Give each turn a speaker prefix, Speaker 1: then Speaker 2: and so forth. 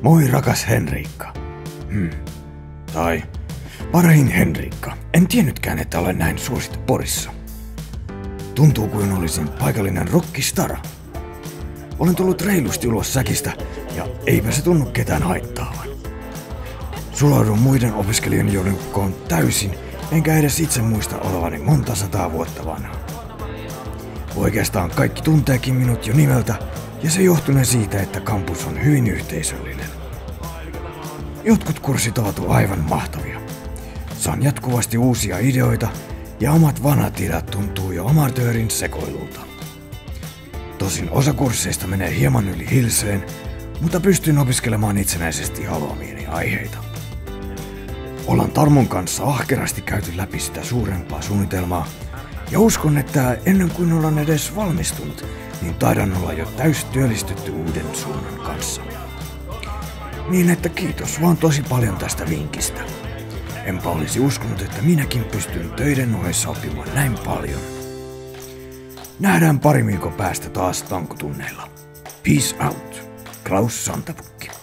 Speaker 1: Moi rakas Henriikka. Tai parahin Henriikka. En tiennytkään, että olen näin suosittu Porissa. Tuntuu kuin olisin paikallinen rockistara. Olen tullut reilusti ulos säkistä ja eipä se tunnu ketään haittaavan. Sulaudun muiden opiskelijoiden joukkoon täysin, enkä edes itse muista olevani monta sataa vuotta vanha. Oikeastaan kaikki tunteekin minut jo nimeltä, ja se johtunee siitä, että kampus on hyvin yhteisöllinen. Jotkut kurssit ovat aivan mahtavia. Saan jatkuvasti uusia ideoita, ja omat vanhat ideat tuntuu jo amatöörin sekoilulta. Tosin osa kursseista menee hieman yli hilseen, mutta pystyn opiskelemaan itsenäisesti haluamieni aiheita. Ollaan Tarmon kanssa ahkerasti käyty läpi sitä suurempaa suunnitelmaa, ja uskon, että ennen kuin ollaan edes valmistunut, niin taidan olla jo täystyöllistetty uuden suunnan kanssa. Niin että kiitos vaan tosi paljon tästä vinkistä. Enpä olisi uskonut, että minäkin pystyn töiden ohessa oppimaan näin paljon. Nähdään pari viikon päästä taas tankotunneilla. Peace out, Klaus Santapukki.